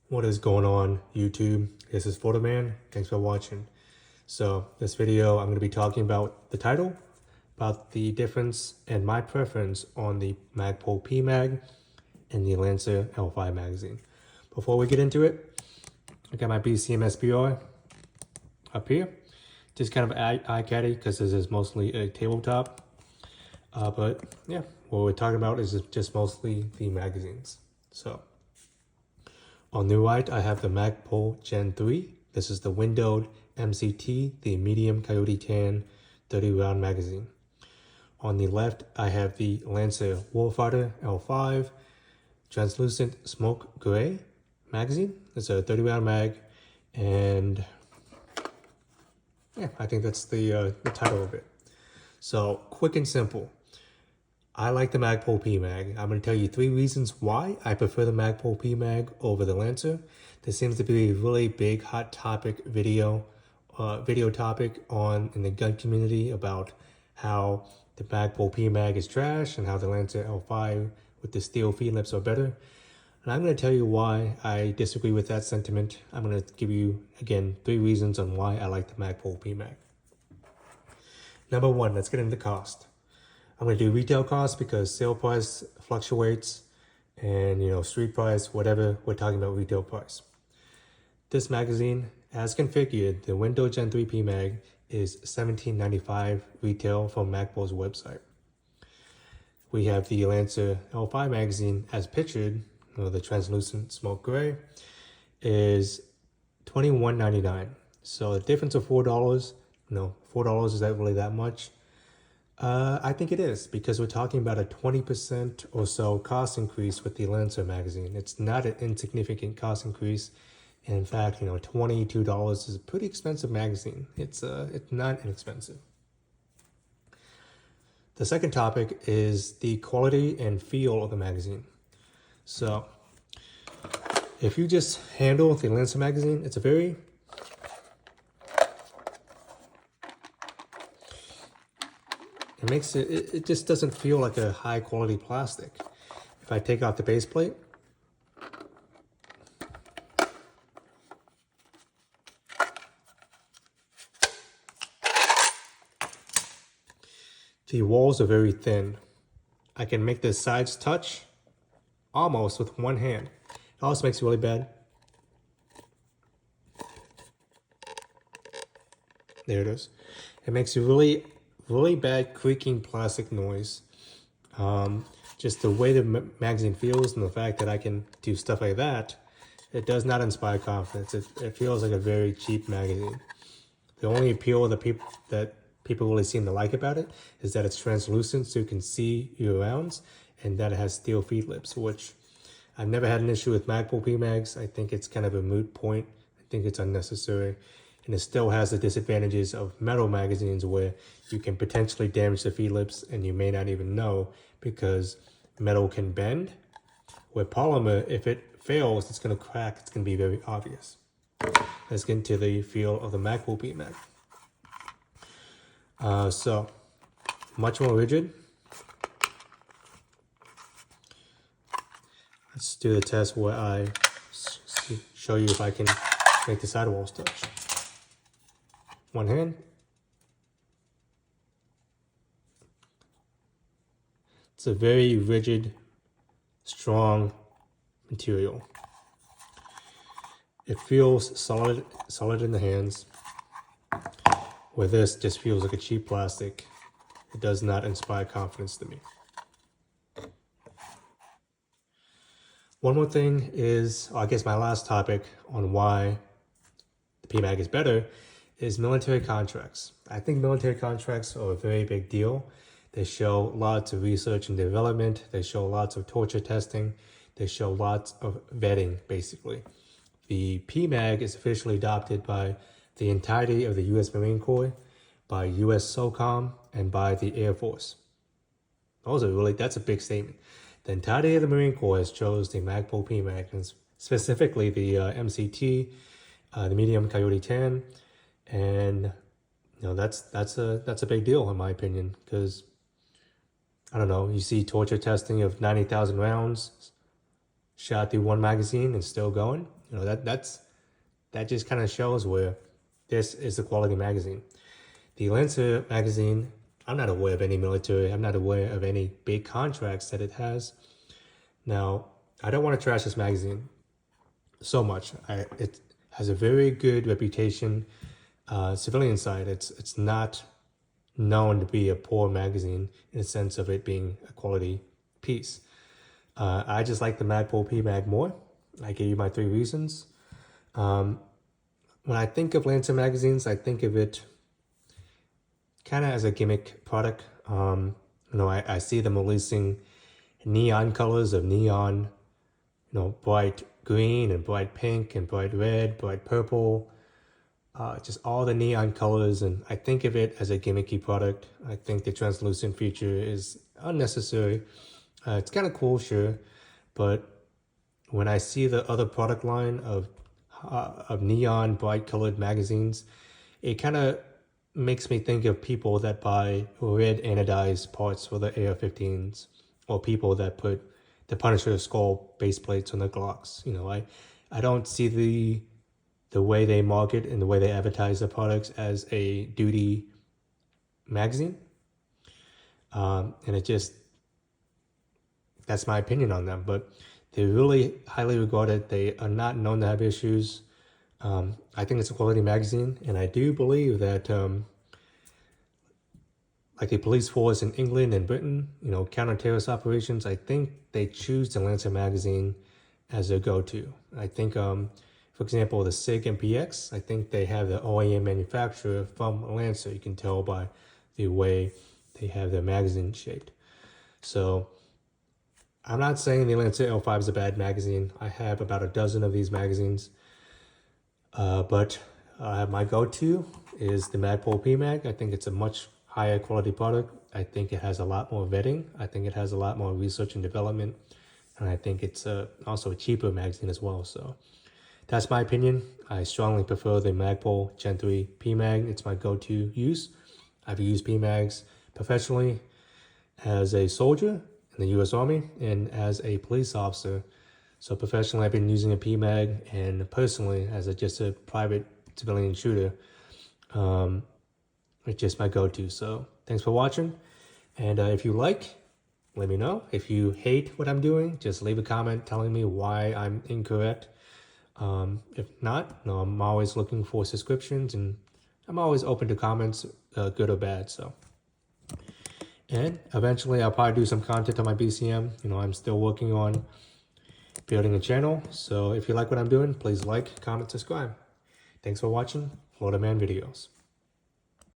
What is going on, YouTube? This is Photoman. Thanks for watching. So this video, I'm going to be talking about the title, about the difference and my preference on the Magpul Pmag and the Lancer L5 magazine. Before we get into it, I got my BCM SPR up here. Just kind of eye-catty because this is mostly a tabletop. But yeah, what we're talking about is just mostly the magazines. So on the right, I have the Magpul Gen 3. This is the windowed MCT, the medium coyote tan 30 round magazine. On the left, I have the Lancer Warfighter L5 translucent smoke gray magazine. It's a 30 round mag, and yeah, I think that's the title of it. So quick and simple. I like the Magpul Pmag. I'm going to tell you 3 reasons why I prefer the Magpul Pmag over the Lancer. There seems to be a really big hot topic video topic in the gun community about how the Magpul Pmag is trash and how the Lancer L5 with the steel feed lips are better. And I'm going to tell you why I disagree with that sentiment. I'm going to give you, again, 3 reasons on why I like the Magpul Pmag. Number 1, let's get into the cost. I'm going to do retail cost because sale price fluctuates and, street price, whatever, we're talking about retail price. This magazine, as configured, the Window Gen 3 Pmag is $17.95 retail from Magpul's website. We have the Lancer L5 magazine as pictured, the translucent smoke gray, is $21.99. So the difference of $4, $4 is that really that much? I think it is, because we're talking about a 20% or so cost increase with the Lancer magazine. It's not an insignificant cost increase. And in fact, $22 is a pretty expensive magazine. It's not inexpensive. The second topic is the quality and feel of the magazine. So if you just handle the Lancer magazine, it's a very it just doesn't feel like a high quality plastic. If I take out the base plate, the walls are very thin. I can make the sides touch almost with one hand. It also makes it really bad. There it is. It makes a really bad creaking plastic noise. Just the way the magazine feels and the fact that I can do stuff like that, it does not inspire confidence. It feels like a very cheap magazine. The only appeal that people really seem to like about it is that it's translucent so you can see your rounds, and that it has steel feed lips, which I've never had an issue with Magpul Pmags. I think it's kind of a moot point. I think it's unnecessary. And it still has the disadvantages of metal magazines where you can potentially damage the feed lips and you may not even know because metal can bend. With polymer, if it fails, it's going to crack. It's going to be very obvious. Let's get into the feel of the Magpul Pmag. So, much more rigid. Let's do the test where I show you if I can make the sidewalls touch. One hand. It's a very rigid, strong material. It feels solid in the hands. Where this just feels like a cheap plastic. It does not inspire confidence to me. One more thing is, I guess my last topic on why the Pmag is better is military contracts. I think military contracts are a very big deal. They show lots of research and development. They show lots of torture testing. They show lots of vetting, basically. The Pmag is officially adopted by the entirety of the U.S. Marine Corps, by U.S. SOCOM, and by the Air Force. That's a big statement. The entirety of the Marine Corps has chose the Magpul Pmag, and specifically the MCT, the medium coyote tan, and that's a big deal in my opinion, because I don't know, you see torture testing of 90,000 rounds shot through one magazine and still going. You know, that just kind of shows where this is a quality magazine. The Lancer magazine, I'm not aware of any military. I'm not aware of any big contracts that it has. Now, I don't want to trash this magazine so much. It has a very good reputation. Civilian side, it's not known to be a poor magazine in the sense of it being a quality piece. I just like the Magpul Pmag more. I gave you my 3 reasons. When I think of Lancer magazines, I think of it kind of as a gimmick product. You know, I see them releasing neon colors of neon, you know, bright green and bright pink and bright red, bright purple, just all the neon colors. And I think of it as a gimmicky product. I think the translucent feature is unnecessary. It's kind of cool, sure, but when I see the other product line of neon bright colored magazines, it kind of makes me think of people that buy red anodized parts for the AR-15s, or people that put the Punisher skull base plates on the Glocks. You know, I don't see the way they market and the way they advertise their products as a duty magazine. And it just, that's my opinion on them, but they're really highly regarded. They are not known to have issues. I think it's a quality magazine, and I do believe that like the police force in England and Britain, you know, counter-terrorist operations, I think they choose the Lancer magazine as their go-to. I think, for example, the SIG and PX, I think they have the OEM manufacturer from Lancer. You can tell by the way they have their magazine shaped. So I'm not saying the Lancer L5 is a bad magazine. I have about a dozen of these magazines. But my go-to is the Magpul Pmag. I think it's a much higher quality product. I think it has a lot more vetting. I think it has a lot more research and development. And I think it's also a cheaper magazine as well. So that's my opinion. I strongly prefer the Magpul Gen 3 Pmag. It's my go-to use. I've used Pmags professionally as a soldier in the U.S. Army and as a police officer. So professionally, I've been using a Pmag, and personally, as just a private civilian shooter, it's just my go-to. So thanks for watching. And if you like, let me know. If you hate what I'm doing, just leave a comment telling me why I'm incorrect. If not, no, I'm always looking for subscriptions, and I'm always open to comments, good or bad. So, and eventually I'll probably do some content on my BCM. You know, I'm still working on building a channel. So if you like what I'm doing, please like, comment, subscribe. Thanks for watching Florida Man Videos.